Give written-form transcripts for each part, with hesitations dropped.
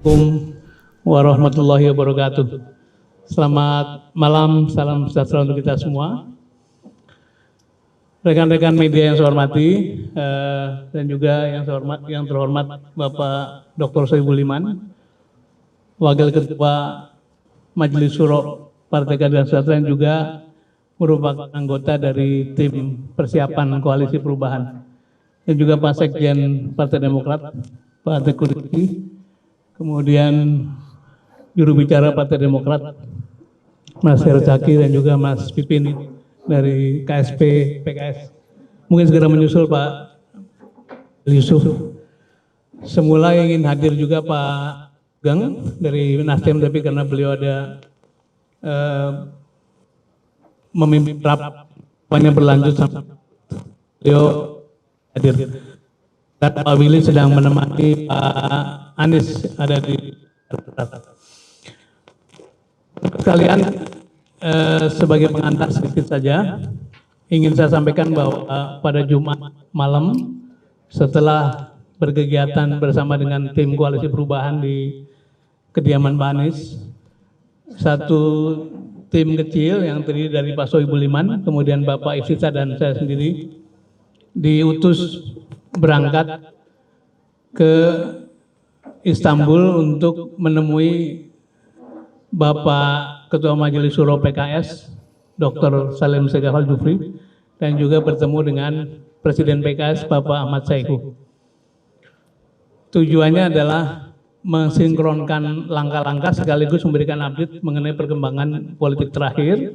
Assalamualaikum warahmatullahi wabarakatuh. Selamat malam, salam sejahtera untuk kita semua. Rekan-rekan media yang saya hormati dan juga yang terhormat Bapak Dr. Soebul Iman, Wakil Ketua Majelis Syuro Partai Keadilan Sejahtera yang juga merupakan anggota dari tim persiapan Koalisi Perubahan, dan juga Pak Sekjen Partai Demokrat, Pak Teguh Rifki, kemudian juru bicara Partai Demokrat, Mas Herzaki, dan juga Mas Pipin dari KSP PKS. Mungkin segera menyusul Pak Yusuf. Semula ingin hadir juga Pak Gang dari Nasdem, tapi karena beliau ada memimpin rapat yang berlanjut sampai beliau hadir. Dan Pak Willy sedang menemani Pak Anies ada di sekalian. Sebagai pengantar sedikit saja, ingin saya sampaikan bahwa pada Jumat malam setelah berkegiatan bersama dengan tim Koalisi Perubahan di kediaman Pak Anies, satu tim kecil yang terdiri dari Pak Soebul Iman, kemudian Bapak Ifsita dan saya sendiri diutus berangkat ke Istanbul untuk menemui Bapak Ketua Majelis Syuro PKS, Dr. Salim Segaf Al-Jufri, dan juga bertemu dengan Presiden PKS, Bapak Ahmad Saiku. Tujuannya adalah mensinkronkan langkah-langkah sekaligus memberikan update mengenai perkembangan politik terakhir.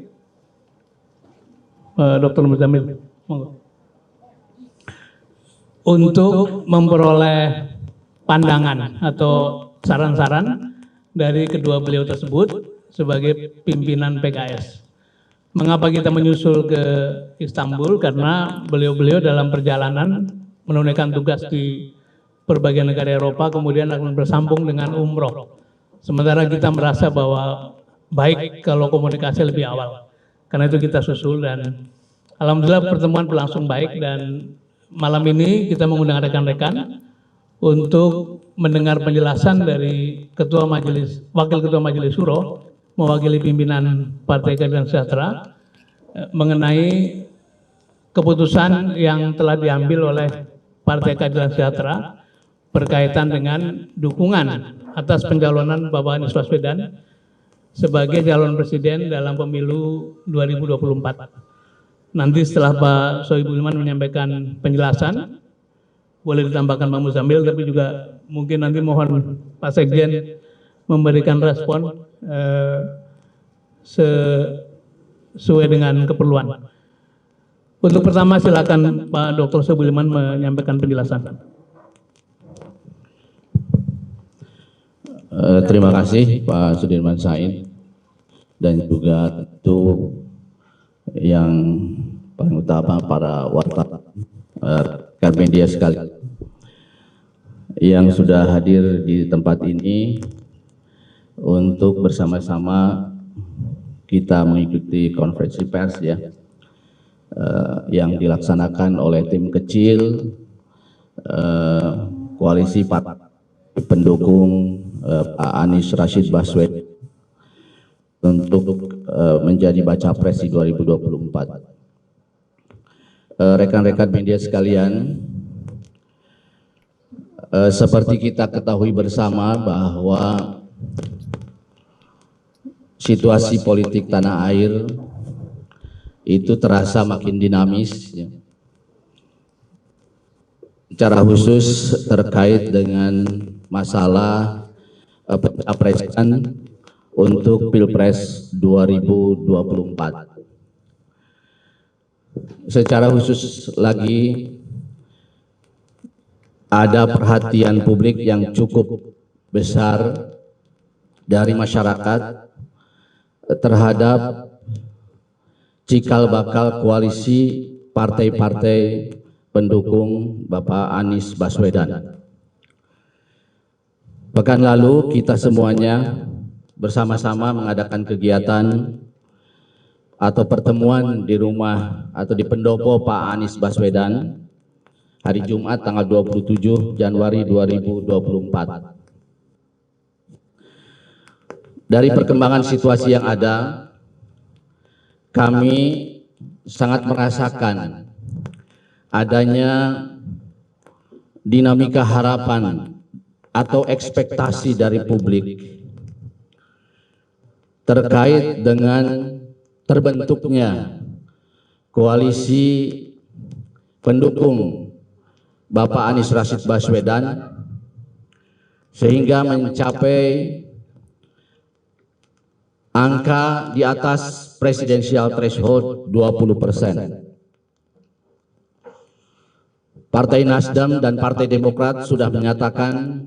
Dr. Muzamil, untuk memperoleh pandangan atau saran-saran dari kedua beliau tersebut sebagai pimpinan PKS. Mengapa kita menyusul ke Istanbul? Karena beliau-beliau dalam perjalanan menunaikan tugas di berbagai negara Eropa, kemudian akan bersambung dengan umroh. Sementara kita merasa bahwa baik kalau komunikasi lebih awal. Karena itu kita susul, dan alhamdulillah pertemuan berlangsung baik, dan malam ini kita mengundang rekan-rekan untuk mendengar penjelasan dari Wakil Ketua Majelis Syuro mewakili pimpinan Partai Keadilan Sejahtera mengenai keputusan yang telah diambil oleh Partai Keadilan Sejahtera berkaitan dengan dukungan atas pencalonan Bapak Anies Baswedan sebagai calon presiden dalam pemilu 2024. Nanti setelah Pak Soebul Iman menyampaikan penjelasan, boleh ditambahkan Pak Muzamil, tapi juga mungkin nanti mohon Pak Sekjen memberikan respon sesuai dengan keperluan. Untuk pertama silakan Pak Dr. Soebul Iman menyampaikan penjelasan. Terima kasih Pak Sudirman Said, dan juga tentu yang paling utama para wartawan, rekan media sekalian yang sudah hadir di tempat ini untuk bersama-sama kita mengikuti konferensi pers yang dilaksanakan oleh tim kecil koalisi partai pendukung Pak Anies Rashid Baswedan untuk menjadi baca pres di 2024. Rekan-rekan media sekalian, seperti kita ketahui bersama bahwa situasi politik tanah air itu terasa makin dinamis, secara khusus terkait dengan masalah pencapresan untuk Pilpres 2024. Secara khusus lagi ada perhatian publik yang cukup besar dari masyarakat terhadap cikal bakal koalisi partai-partai pendukung Bapak Anies Baswedan. Pekan lalu kita semuanya bersama-sama mengadakan kegiatan atau pertemuan di rumah atau di pendopo Pak Anies Baswedan hari Jumat tanggal 27 Januari 2024. dari perkembangan situasi yang ada, kami sangat merasakan adanya dinamika harapan atau ekspektasi dari publik terkait dengan terbentuknya koalisi pendukung Bapak Anies Rashid Baswedan sehingga mencapai angka di atas presidensial threshold 20%. Partai Nasdem dan Partai Demokrat sudah menyatakan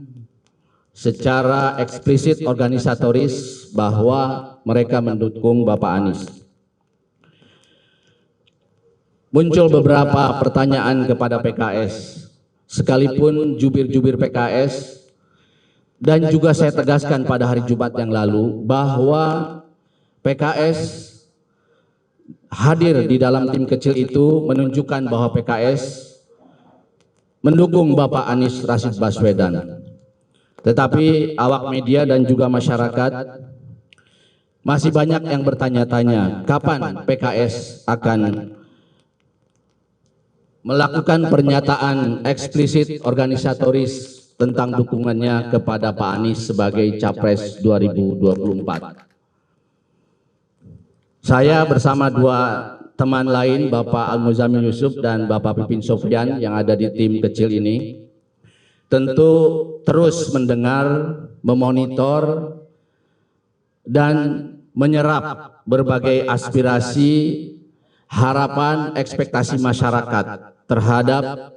secara eksplisit organisatoris bahwa mereka mendukung Bapak Anies. Muncul beberapa pertanyaan kepada PKS, sekalipun jubir-jubir PKS, dan juga saya tegaskan pada hari Jumat yang lalu bahwa PKS hadir di dalam tim kecil itu menunjukkan bahwa PKS mendukung Bapak Anies Rashid Baswedan. Tetapi awak media dan juga masyarakat masih banyak yang bertanya-tanya kapan PKS akan melakukan pernyataan eksplisit organisatoris tentang dukungannya kepada Pak Anies sebagai Capres 2024. Saya bersama dua teman lain, Bapak Al-Muzamil Yusuf dan Bapak Pipin Sofyan yang ada di tim kecil ini, tentu terus mendengar, memonitor, dan menyerap berbagai aspirasi, harapan, ekspektasi masyarakat terhadap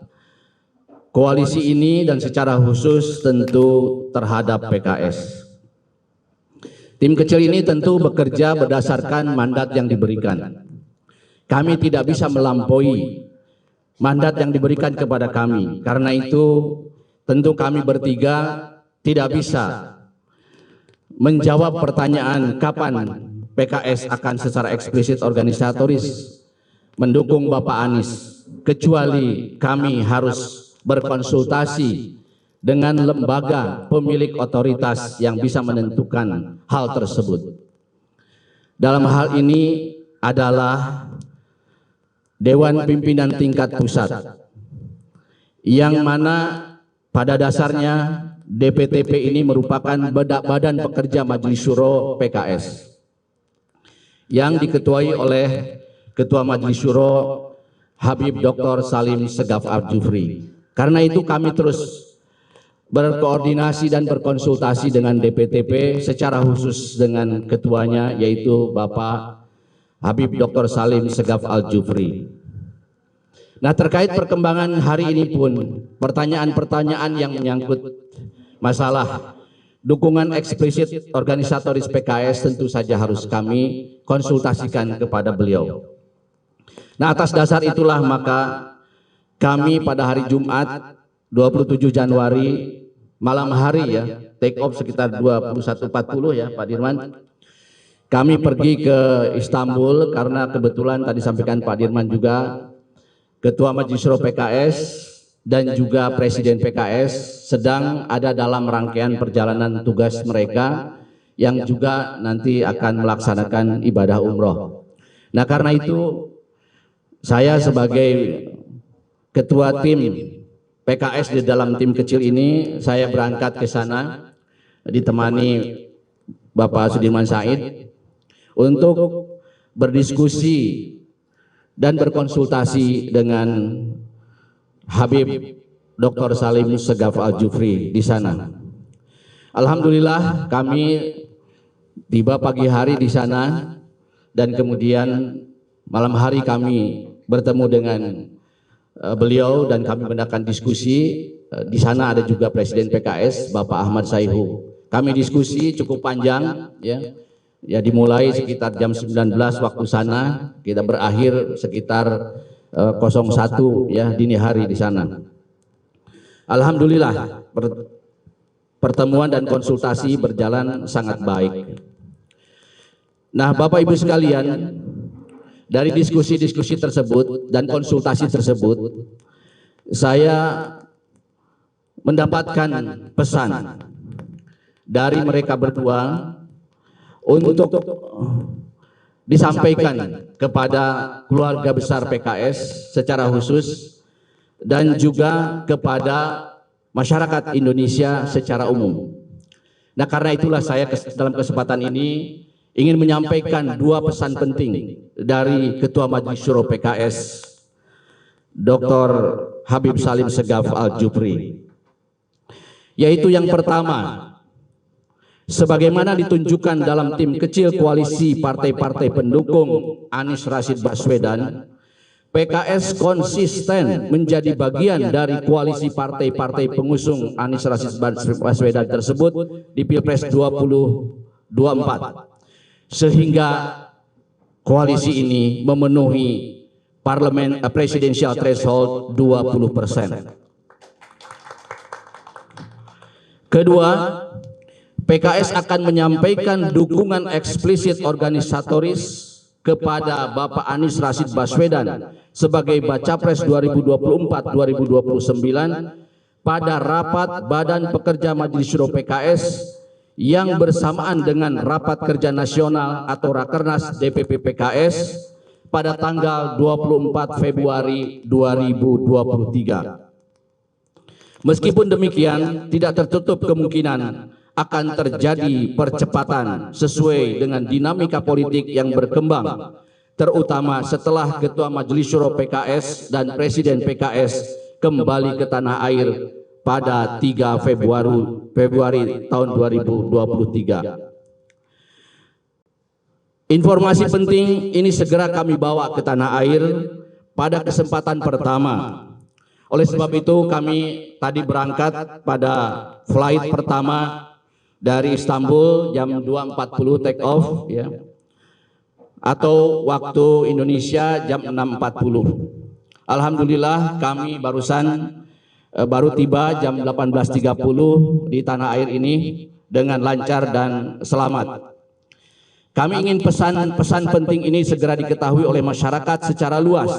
koalisi ini dan secara khusus tentu terhadap PKS. Tim kecil ini tentu bekerja berdasarkan mandat yang diberikan. Kami tidak bisa melampaui mandat yang diberikan kepada kami. Karena itu tentu kami bertiga tidak bisa menjawab pertanyaan kapan PKS akan secara eksplisit organisatoris mendukung Bapak Anies, kecuali kami harus berkonsultasi dengan lembaga pemilik otoritas yang bisa menentukan hal tersebut. Dalam hal ini adalah Dewan Pimpinan Tingkat Pusat, yang mana pada dasarnya DPTP ini merupakan badan pekerja Majelis Syuro PKS yang diketuai oleh Ketua Majelis Syuro Habib Dr. Salim Segaf Al-Jufri. Karena itu kami terus berkoordinasi dan berkonsultasi dengan DPTP secara khusus dengan ketuanya yaitu Bapak Habib Dr. Salim Segaf Al-Jufri. Nah, terkait perkembangan hari ini pun pertanyaan-pertanyaan yang menyangkut masalah dukungan eksplisit organisatoris PKS tentu saja harus kami konsultasikan kepada beliau. Nah, atas dasar itulah maka kami pada hari Jumat 27 Januari malam hari ya, take off sekitar 21.40 ya Pak Dirman. Kami pergi ke Istanbul karena kebetulan tadi sampaikan Pak Dirman juga Ketua Majelis Syuro PKS dan juga Presiden PKS sedang ada dalam rangkaian perjalanan tugas mereka yang juga nanti akan melaksanakan ibadah umroh. Nah, karena itu saya sebagai Ketua tim PKS di dalam tim kecil ini, saya berangkat ke sana ditemani Bapak Sudirman Said untuk berdiskusi dan berkonsultasi dengan Habib Dr. Salim Segaf Al-Jufri di sana. Alhamdulillah kami tiba pagi hari di sana dan kemudian malam hari kami bertemu dengan beliau dan kami mengadakan diskusi. Di sana ada juga Presiden PKS Bapak Ahmad Sayhu. Kami diskusi cukup panjang ya dimulai sekitar jam 19 waktu sana, kita berakhir sekitar 01 ya dini hari di sana. Alhamdulillah pertemuan dan konsultasi berjalan sangat baik. Nah, Bapak Ibu sekalian, dari diskusi-diskusi tersebut dan konsultasi tersebut, saya mendapatkan pesan dari mereka berdua untuk disampaikan kepada keluarga besar PKS secara khusus dan juga kepada masyarakat Indonesia secara umum. Nah, karena itulah saya dalam kesempatan ini ingin menyampaikan dua pesan penting dari Ketua Majelis Syuro PKS, Dr. Habib Salim Segaf Al-Jufri. Yaitu yang pertama, sebagaimana ditunjukkan dalam tim kecil koalisi partai-partai pendukung Anies Rashid Baswedan, PKS konsisten menjadi bagian dari koalisi partai-partai pengusung Anies Rashid Baswedan tersebut di Pilpres 2024, sehingga koalisi ini memenuhi presidential threshold 20%. Kedua, PKS akan menyampaikan dukungan eksplisit organisatoris kepada Bapak Anies Rashid Baswedan sebagai Baca Pres 2024-2029 pada rapat Badan Pekerja Majelis Syuro PKS yang bersamaan dengan Rapat Kerja Nasional atau Rakernas DPP PKS pada tanggal 24 Februari 2023. Meskipun demikian, tidak tertutup kemungkinan akan terjadi percepatan sesuai dengan dinamika politik yang berkembang, terutama setelah Ketua Majelis Syuro PKS dan Presiden PKS kembali ke tanah air pada 3 Februari tahun 2023. Informasi penting ini segera kami bawa ke tanah air pada kesempatan pertama. Oleh sebab itu kami tadi berangkat pada flight pertama dari Istanbul jam 2.40 take off ya, atau waktu Indonesia jam 6.40. Alhamdulillah kami baru tiba jam 18.30 di tanah air ini dengan lancar dan selamat. Kami ingin pesan penting ini segera diketahui oleh masyarakat secara luas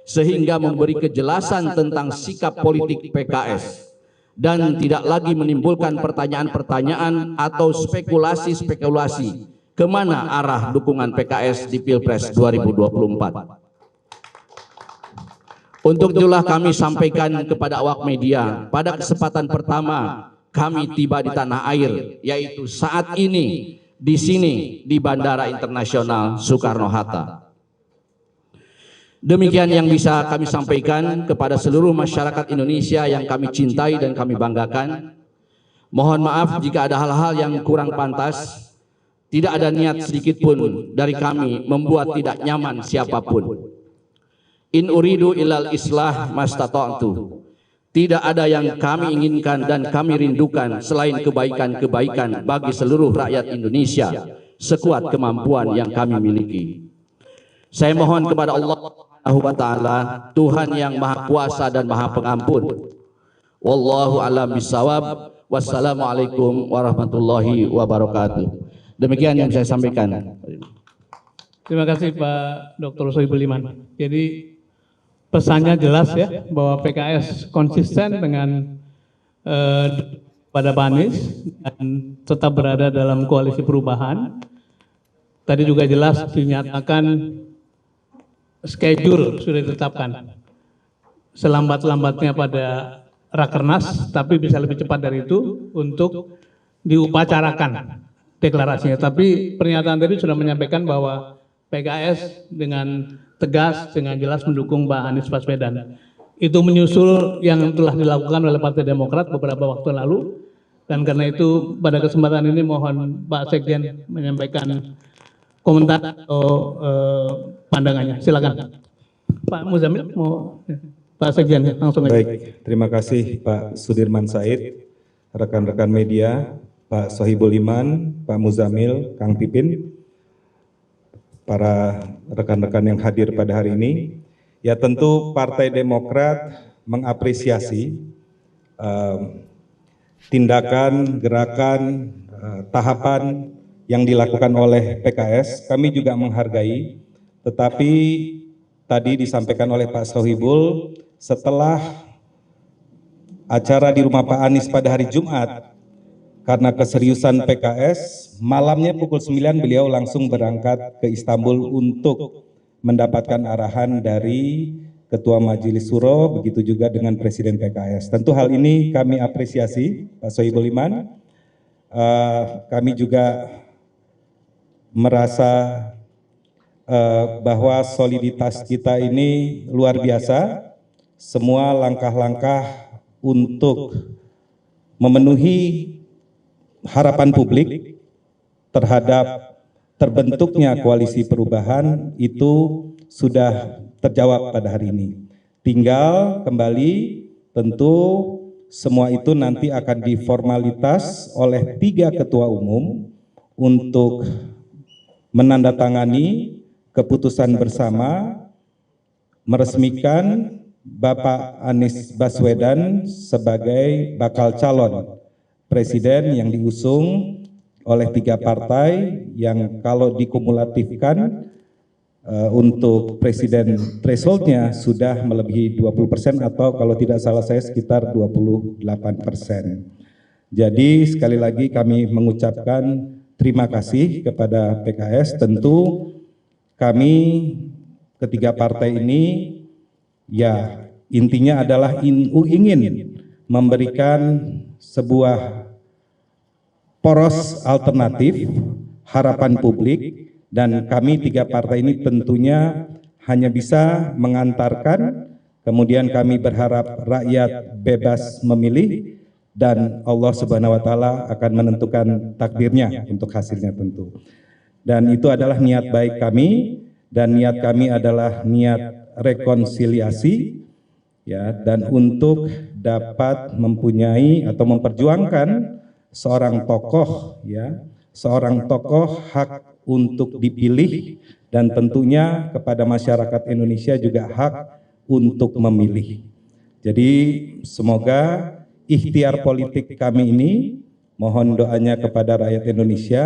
sehingga memberi kejelasan tentang sikap politik PKS dan tidak lagi menimbulkan pertanyaan-pertanyaan atau spekulasi-spekulasi kemana arah dukungan PKS di Pilpres 2024. Untuk itulah kami sampaikan kepada awak media pada kesempatan pertama kami tiba di tanah air, yaitu saat ini di sini di Bandara Internasional Soekarno-Hatta. Demikian yang bisa kami sampaikan kepada seluruh masyarakat Indonesia yang kami cintai dan kami banggakan. Mohon maaf jika ada hal-hal yang kurang pantas. Tidak ada niat sedikit pun dari kami membuat tidak nyaman siapapun. In uridu ilal islah mastata'tu. Tidak ada yang kami inginkan dan kami rindukan selain kebaikan-kebaikan bagi seluruh rakyat Indonesia sekuat kemampuan yang kami miliki. Saya mohon kepada Allah Subhanahu wa taala, Tuhan yang Maha Kuasa dan Maha Pengampun. Wallahu a'lam bishawab. Wassalamualaikum warahmatullahi wabarakatuh. Demikian yang saya sampaikan. Terima kasih Pak Dr. Sohibul Iman. Jadi pesannya jelas ya bahwa PKS konsisten dengan pada Pak Anies dan tetap berada dalam koalisi perubahan. Tadi juga jelas dinyatakan schedule sudah ditetapkan selambat-lambatnya pada Rakernas, tapi bisa lebih cepat dari itu untuk diupacarakan deklarasinya. Tapi pernyataan tadi sudah menyampaikan bahwa PKS dengan tegas, dengan jelas mendukung Pak Anies Baswedan. Itu menyusul yang telah dilakukan oleh Partai Demokrat beberapa waktu lalu, dan karena itu pada kesempatan ini mohon Pak Sekjen menyampaikan komentar atau pandangannya. Silakan Pak Muzamil, mau Pak Sekjen langsung aja. Baik, terima kasih Pak Sudirman Said, rekan-rekan media, Pak Sohibul Iman, Pak Muzamil, Kang Pipin, para rekan-rekan yang hadir pada hari ini. Ya tentu Partai Demokrat mengapresiasi tindakan, gerakan, tahapan yang dilakukan oleh PKS. Kami juga menghargai, tetapi tadi disampaikan oleh Pak Sohibul, setelah acara di rumah Pak Anies pada hari Jumat, karena keseriusan PKS, malamnya pukul 9 beliau langsung berangkat ke Istanbul untuk mendapatkan arahan dari Ketua Majelis Suro, begitu juga dengan Presiden PKS. Tentu hal ini kami apresiasi, Pak Sohibul Iman. Kami juga merasa bahwa soliditas kita ini luar biasa. Semua langkah-langkah untuk memenuhi harapan publik terhadap terbentuknya koalisi perubahan itu sudah terjawab pada hari ini. Tinggal kembali tentu semua itu nanti akan diformalitas oleh 3 ketua umum untuk menandatangani keputusan bersama meresmikan Bapak Anies Baswedan sebagai bakal calon presiden yang diusung oleh 3 partai yang kalau dikumulatifkan untuk presiden thresholdnya sudah melebihi 20% atau kalau tidak salah saya sekitar 28%. Jadi sekali lagi kami mengucapkan terima kasih kepada PKS. Tentu kami ketiga partai ini ya intinya adalah ingin memberikan sebuah poros alternatif harapan publik, dan kami 3 partai ini tentunya hanya bisa mengantarkan, kemudian kami berharap rakyat bebas memilih dan Allah Subhanahu wa taala akan menentukan takdirnya untuk hasilnya tentu. Dan itu adalah niat baik kami, dan niat kami adalah niat rekonsiliasi ya, dan untuk dapat mempunyai atau memperjuangkan seorang tokoh ya, seorang tokoh hak untuk dipilih, dan tentunya kepada masyarakat Indonesia juga hak untuk memilih. Jadi semoga ikhtiar politik kami ini, mohon doanya kepada rakyat Indonesia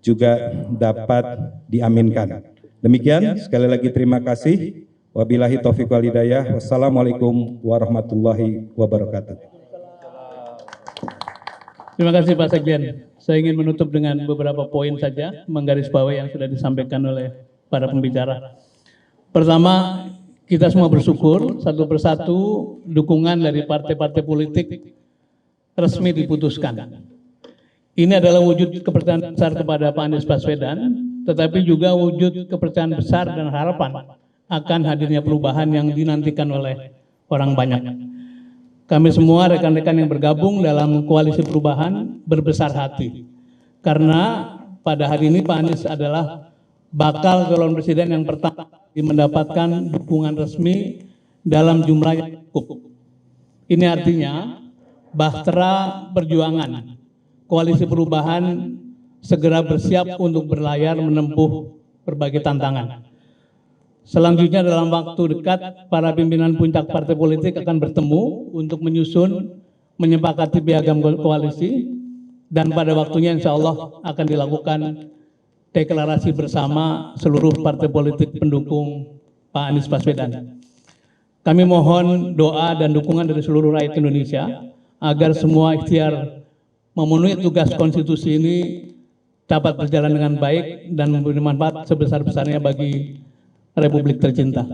juga dapat diaminkan. Demikian, sekali lagi terima kasih. Wabillahi taufiq wal hidayah. Wassalamualaikum warahmatullahi wabarakatuh. Terima kasih Pak Sekjen. Saya ingin menutup dengan beberapa poin saja, menggarisbawahi yang sudah disampaikan oleh para pembicara. Pertama, kita semua bersyukur satu persatu dukungan dari partai-partai politik resmi diputuskan. Ini adalah wujud kepercayaan besar kepada Pak Anies Baswedan, tetapi juga wujud kepercayaan besar dan harapan akan hadirnya perubahan yang dinantikan oleh orang banyak. Kami semua rekan-rekan yang bergabung dalam koalisi perubahan berbesar hati, karena pada hari ini Pak Anies adalah bakal calon presiden yang pertama mendapatkan dukungan resmi dalam jumlah yang cukup. Ini artinya bahtera perjuangan koalisi perubahan segera bersiap untuk berlayar menempuh berbagai tantangan. Selanjutnya dalam waktu dekat, para pimpinan puncak partai politik akan bertemu untuk menyusun, menyepakati piagam koalisi, dan pada waktunya insya Allah akan dilakukan deklarasi bersama seluruh partai politik pendukung Pak Anies Baswedan. Kami mohon doa dan dukungan dari seluruh rakyat Indonesia agar semua ikhtiar memenuhi tugas konstitusi ini dapat berjalan dengan baik dan memberi manfaat sebesar-besarnya bagi Republik tercinta.